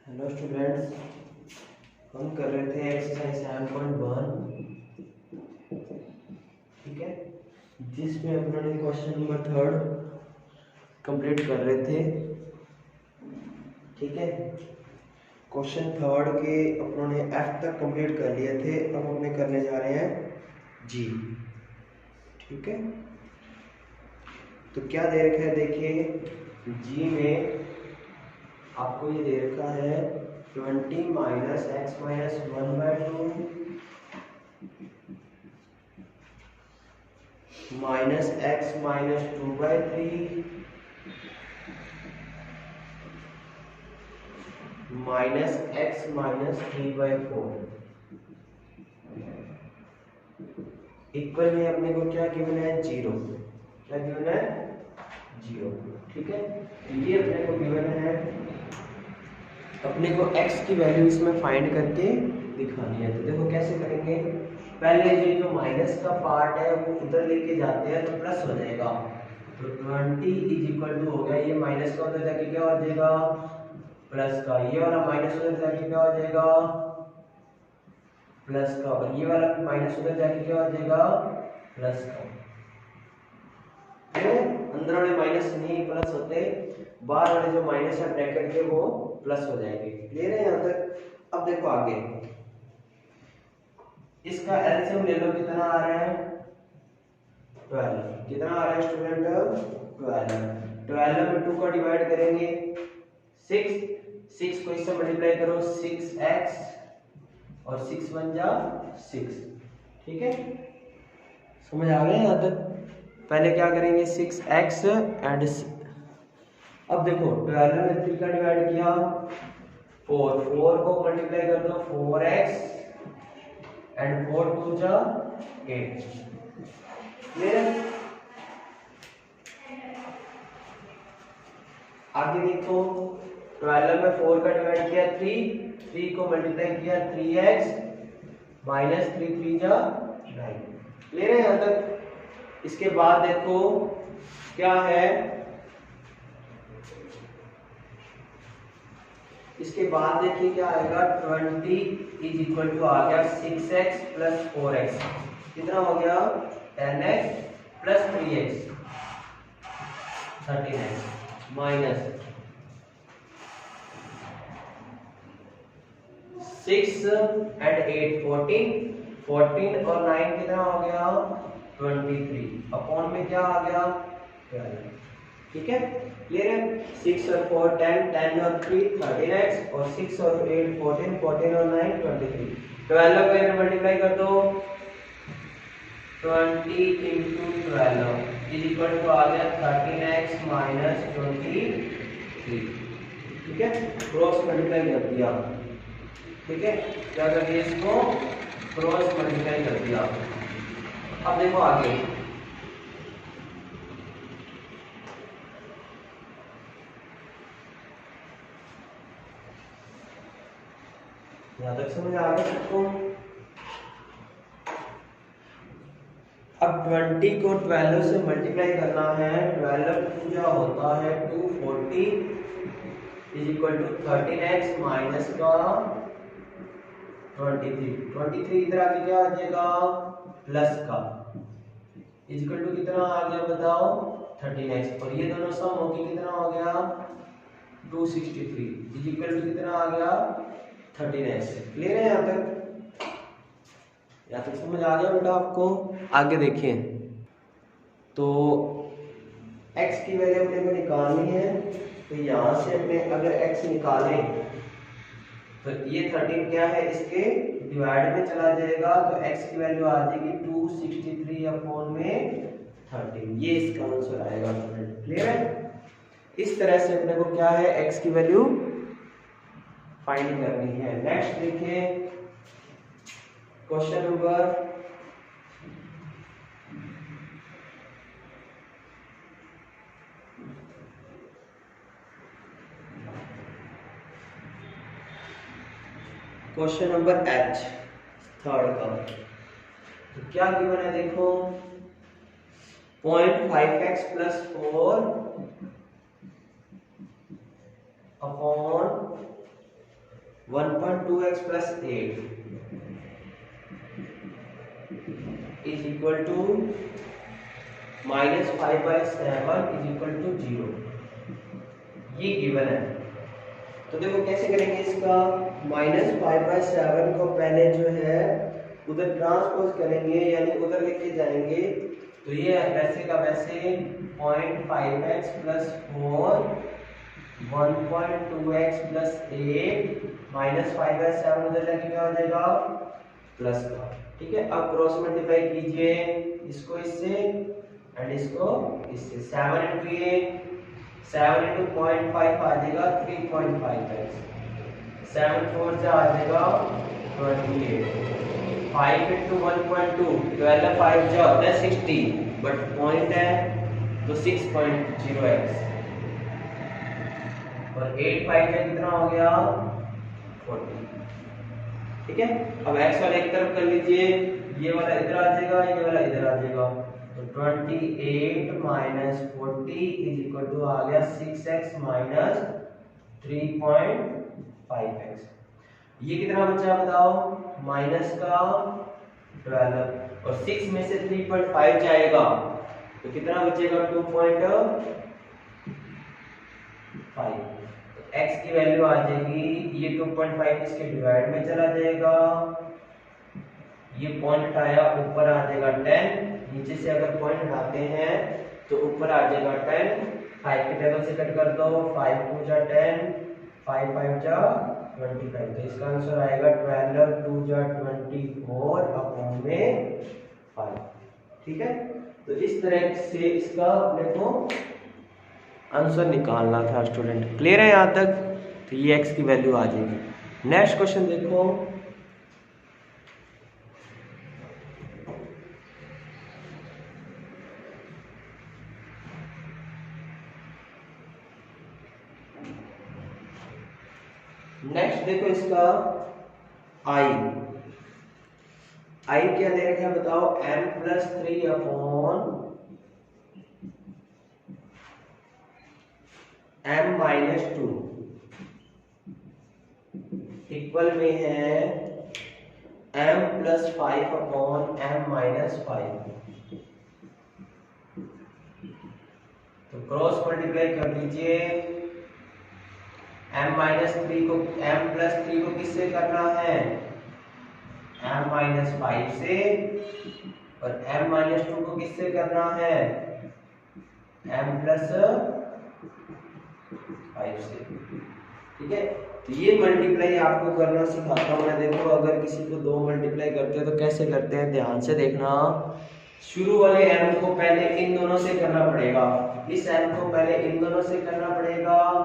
Hello students, हम कर रहे थे एक्सरसाइज 7.1। ठीक है, जिसमें अपने क्वेश्चन नंबर 3 कंप्लीट कर रहे थे। ठीक है, क्वेश्चन 3 के अपनों ने एफ तक कंप्लीट कर लिए थे। अब अपने करने जा रहे हैं जी। ठीक है, तो क्या दे रखा है देखिए, जी में आपको ये दे रखा है 20 minus x minus 1/2 minus x minus 2/3 minus x minus 3/4 equal में अपने को क्या गिवन है, 0। क्या गिवन है, 0। ठीक है, ये अपने को गिवन है। अपने को x की वैल्यू इसमें फाइंड करके दिखानी है। तो देखो कैसे करेंगे, पहले जो माइनस का पार्ट है वो उधर लेके जाते हैं तो प्लस हो जाएगा। तो 20 हो गया, ये माइनस का उधर जाके क्या हो जाएगा, प्लस का। ये वाला माइनस उधर जाके क्या हो जाएगा, प्लस का। और ये वाला माइनस उधर जाके क्या हो जाएगा, प्लस का। अंदर वाले माइनस नहीं प्लस होते, बाहर वाले जो माइनस है ब्रैकेट के वो प्लस हो जाएंगे। क्लियर है यहाँ तक। अब देखो आगे, इसका एलसीएम ले लो, कितना आ रहा है, 12। कितना आ रहा है स्टूडेंट, 12। 12 में 2 का डिवाइड करेंगे 6 को इससे मल्टीप्लाई करो 6x और 6 1 जा 6। ठीक है, समझ आ गया यहाँ तक। पहले क्या करेंगे, 6x एंड अब देखो 12 में 3 का डिवाइड किया 4 को मल्टीप्लाई कर दो 4x एंड 4 2 जा 8। क्लियर। आगे देखो, 12 में 4 का डिवाइड किया 3 को मल्टीप्लाई किया 3x माइनस 3 3 जा 9। क्लियर है यहाँ तक। इसके बाद देखो क्या है, इसके बाद देखिए क्या आएगा, 20 आ गया 6x प्लस 4x। कितना हो गया, 10x plus 3x 13x minus 6 and 8 14 और 9 कितना हो गया, 23 अपॉन में क्या आ गया, 12। ठीक है, क्लियर है। 6 और 4 10 और 3 13x और 6 और 8 14 और 9 23। 12 को इधर मल्टीप्लाई कर दो, 20 into 12 इज इक्वल टू आ गया 13x माइनस 23। ठीक है, क्रॉस मल्टीप्लाई कर दिया। ठीक है, क्या कर दिया, इसको क्रॉस मल्टीप्लाई कर दिया। अब देखो आगे, यहां तक समझ आ गया सबको। अब 20 को 12 से मल्टीप्लाई करना है। 12 पूजा होता है 240 is equal to 13x minus का 23 इधर आके क्या आ जाएगा, प्लस का इज इक्वल टू कितना आ गया बताओ, 13x। और ये दोनों सम होके कितना हो गया, 263 इज इक्वल टू कितना आ गया, 13x। क्लियर है यहाँ तक, यहाँ तक समझ आ गया बेटा आपको। आगे देखिए, तो x की वैल्यू अपने को निकालनी है। तो यहाँ से अपने अगर x निकालें तो ये 13 क्या है, इसके डिवाइड में चला जाएगा। तो x की वैल्यू आ जाएगी 263 अपॉन में 13। ये इसका आंसर आएगा। क्लियर है। इस तरह से अपने को क्या है, x की वैल्यू फाइंड करनी है। नेक्स्ट देखिए, क्वेश्चन नंबर H, थर्ड का। तो क्या गिवन है देखो, 0.5x plus 4 upon 1.2x plus 8 is equal to -5/7 is equal to 0। ये गिवन है। तो देखो कैसे करेंगे इसका, -5/7 को पहले जो है उधर ट्रांसपोज करेंगे, यानी उधर लेके जाएंगे। तो ये वैसे का वैसे 0.5x प्लस 4 1.2x प्लस 8 -5/7 उधर जाके क्या हो जाएगा प्लस का। ठीक है, अब क्रॉस मल्टीप्लाई कीजिए इसको इससे एंड इसको इससे। 7 इंटू 0.5 आ जाएगा 3.5x। 7 4 जा आ जाएगा 28। 5 इंटू 1.2 12 5 जा होता है 60, बट पॉइंट है तो 6.0x। और 8 5 का कितना हो गया 40। ठीक है, अब x वाला एक तरफ कर लीजिए, ये वाला इधर आ जाएगा, ये वाला इधर आ जाएगा। तो 28 माइनस 40 इज इक्वल टू आ गया 6x माइनस 3.5x। ये कितना बचा बताओ, माइनस का 12 और 6 में से 3.5 जाएगा तो कितना बचेगा 2.5। x की वैल्यू आ जाएगी, ये 2.5 इसके डिवाइड में चला जाएगा, ये पॉइंट हटाया ऊपर आ जाएगा 10, नीचे से अगर पॉइंट हटाते हैं तो ऊपर आ जाएगा 10। 5 के टेबल से कट कर दो, 5 2 जा 10, 5 5 जा 25। तो इसका आंसर आएगा 12 2 जा 24 अपॉन में 5। ठीक है, तो इस तरह से इसका अपने को आंसर निकालना था स्टूडेंट। क्लियर है यहाँ तक? तो ये x की वैल्यू आ जाएगी। नेक्स्ट क्वेश्चन देखो, नेक्स्ट देखो इसका i क्या दे रखा है बताओ, m+3 अपॉन m-2 इक्वल में है m+5 अपॉन m-5। तो क्रॉस मल्टीप्लाई कर लीजिए। m-3 को m+3 को किससे करना है, m-5 से, और m-2 को किससे करना है, m+5 से। ठीक है, तो ये मल्टीप्लाई आपको करना सिखाता हूं मैं। देखो अगर किसी को 2 मल्टीप्लाई करते हैं तो कैसे करते हैं, ध्यान से देखना। शुरू वाले m को पहले इन दोनों से करना पड़ेगा, इस m को पहले इन दोनों से करना पड़ेगा,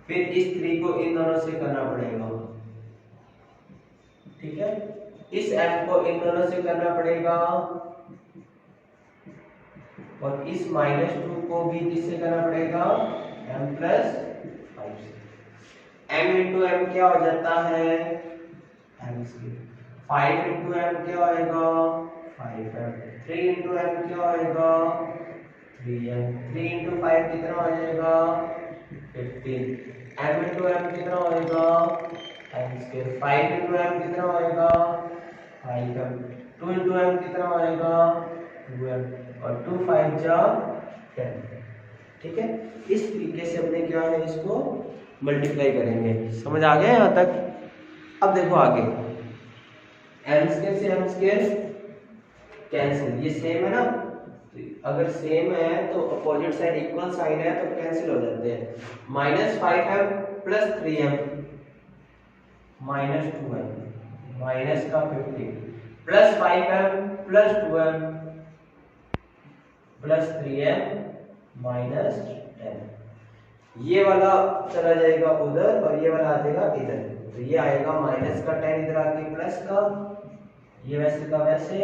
फिर इस 3 को इन दोनों से करना पड़ेगा। ठीक है, इस m को इन दोनों से करना पड़ेगा, और इस -2 को भी किससे करना पड़ेगा, m+5 से। m इंटू m क्या हो जाता है, m²। 5 इंटू m क्या आएगा, 5m। 3 इंटू m क्या आएगा, 3m। 3 इंटू 5 कितना हो जाएगा, 15। m इंटू m कितना होएगा, m²। 5 इंटू m कितना होएगा, 5m। 2 इंटू m कितना होएगा, 2m, और 2 5 जा 10। ठीक है, इस तरीके से अपने क्या है इसको मल्टीप्लाई करेंगे। समझ आ गया यहाँ तक? अब देखो आगे, m² से m² कैंसिल, ये सेम है ना, अगर सेम है तो अपोजिट साइड इक्वल साइन है तो कैंसिल हो जाते हैं। -5m plus 3m -2m minus का 50 plus 5m plus 2m plus 3m -10। ये वाला चला जाएगा उधर और ये वाला आ जाएगा इधर, तो ये आएगा माइनस का 10 इधर आके प्लस का, ये वैसे का वैसे,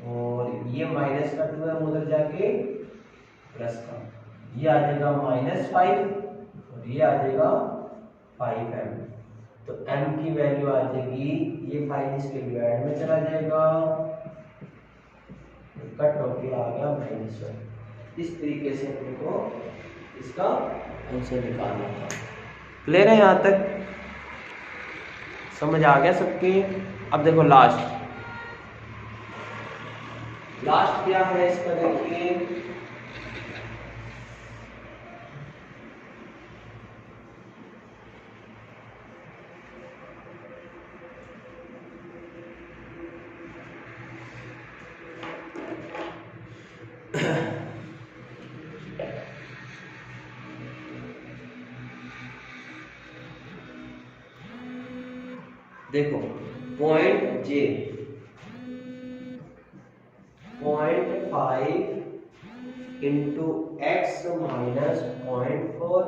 और ये माइनस का 2m उधर जाके प्लस का, ये आ जाएगा -5 और ये आ जाएगा 5m। तो m की वैल्यू आ जाएगी, ये 5 इसके डिवाइड में चला जाएगा, कट होके आ गया -1। इस तरीके से अपने को इसका आंसर निकालना था। क्लियर है यहाँ तक? समझ आ गया सबके? अब देखो लास्ट क्या है इसका, देखिए देखो point J 0.5 into x minus 0.4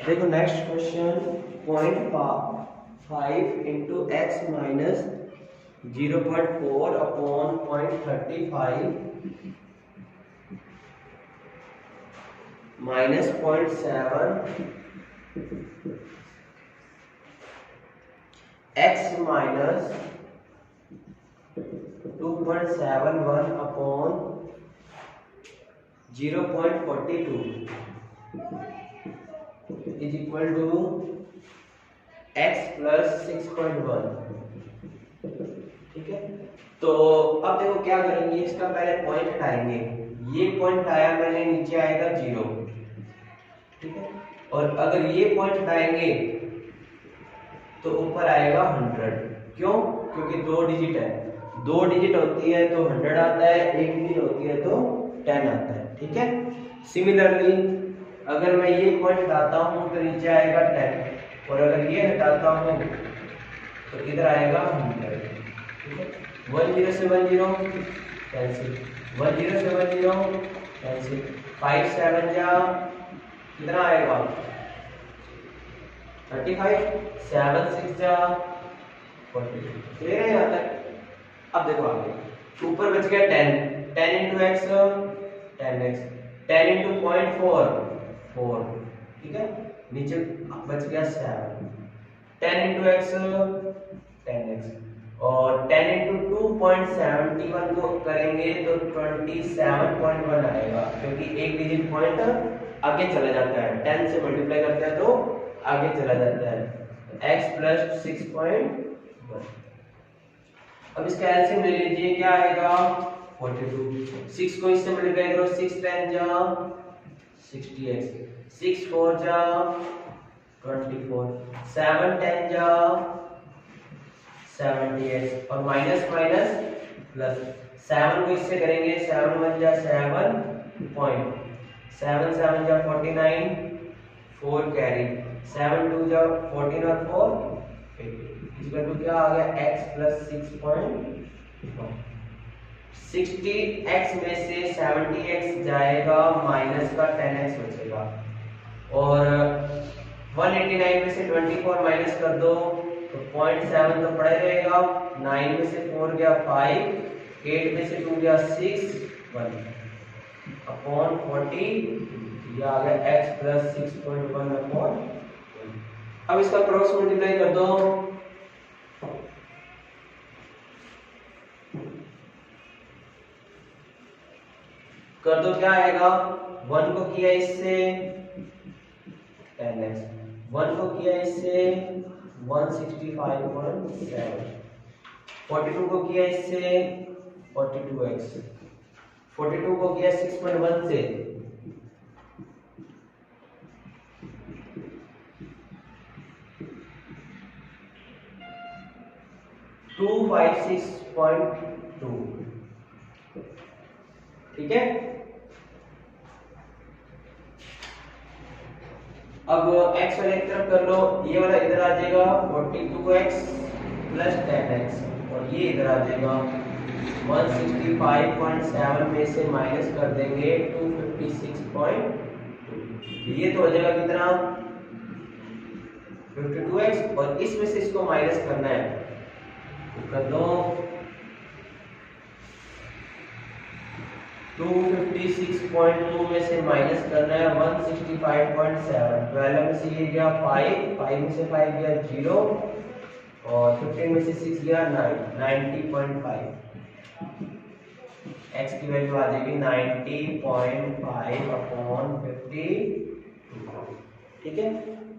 देखो next question 0.5 into x minus 0.4 upon 0.35 minus 0.7 x minus 2.71 upon 0.42 is equal to x plus 6.1। ठीक है, तो अब देखो क्या करेंगे, इसका पहले पॉइंट हटाएंगे। ये पॉइंट आया मैंने, नीचे आएगा 0। ठीक है, और अगर ये पॉइंट हटाएंगे तो ऊपर आएगा 100। क्यों? क्योंकि 2 डिजिट है, 2 डिजिट होती है तो 100 आता है, 1 डिजिट होती है तो 10 आता है। ठीक है, सिमिलरली अगर मैं ये पॉइंट हटाता हूं तो नीचे आएगा 10, और अगर ये हटाता हूं तो इधर आएगा 100। ठीक है, 10 से 10 कैंसिल, 10 से 10 कैंसिल, 5 7 जा कितना आएगा 35, 7 6 जा 42। क्लियर है यहाँ तक? अब देखो आगे, ऊपर बच गया 10 इंटू एक्स 10x, 10 इंटू 0.4 4। ठीक है, नीचे बच गया 7, 10 इंटू एक्स 10x, और 10 इंटू 2.71 को करेंगे तो 27.1 आएगा, क्योंकि एक डिजिट पॉइंट आगे चला जाता है, 10 से मल्टीप्लाई करते हैं तो आगे चला जाता है। x plus 6.1। अब इसका एलसीएम ले लीजिए, क्या आएगा 42। 6 को इससे मल्टीप्लाई करो, 6 10 जा 60x, 6 4 जा 24, 7 10 जा 70x, और माइनस माइनस प्लस, 7 को इससे करेंगे, 7 1 जा 7 पॉइंट, 7 7 जा 49, 4 कैरी, 7 2 जा 14 और 4 8। तो क्या आ गया x प्लस 6.1। 60x में से 70x जाएगा, माइनस का 10x बचेगा, और 189 में से 24 माइनस कर दो तो 0.7 तो पड़ा रहेगा, 9 में से 4 गया 5, 8 में से 2 गया 6 1 अपॉन 40, ये आ गया x प्लस 6.1 अपॉन। अब इसका क्रॉस मल्टीप्लाई कर दो, क्या आएगा, 1 को किया इससे 10x, 1 को किया इससे 165.7, 42 को किया इससे 42x, 42 को किया 6.1 से 256.2। ठीक है, अब x वाले एक तरफ कर लो, ये वाला इधर आ जाएगा 42x प्लस 10x, और ये इधर आ जाएगा 165.7 में से माइनस कर देंगे 256.2, ये तो हो जाएगा कितना 52x, और इसमें से इसको माइनस करना है तो कर दो, 256.2 में से माइनस करना है 165.7। 12 में से ये गया 5 में से 5 गया 0 और 15 में से 6 गया 90.5। x की वैल्यू आ जाएगी 90.5/52। ठीक है,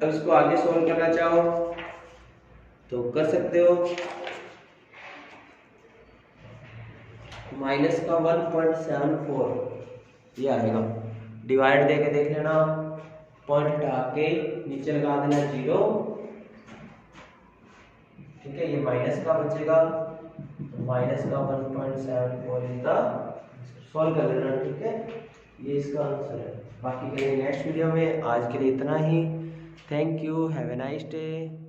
अब इसको आगे सॉल्व करना चाहो तो कर सकते हो। माइनस का 1.74 ये आएगा, डिवाइड देके देख लेना, पॉइंट हटा के नीचे लगा देना 0। ठीक है, ये माइनस का बचेगा, माइनस का 1.74 इसका सॉल्व कर लेना। ठीक है, ये इसका आंसर है। बाकी करेंगे नेक्स्ट वीडियो में। आज के लिए इतना ही। Thank you, have a nice day.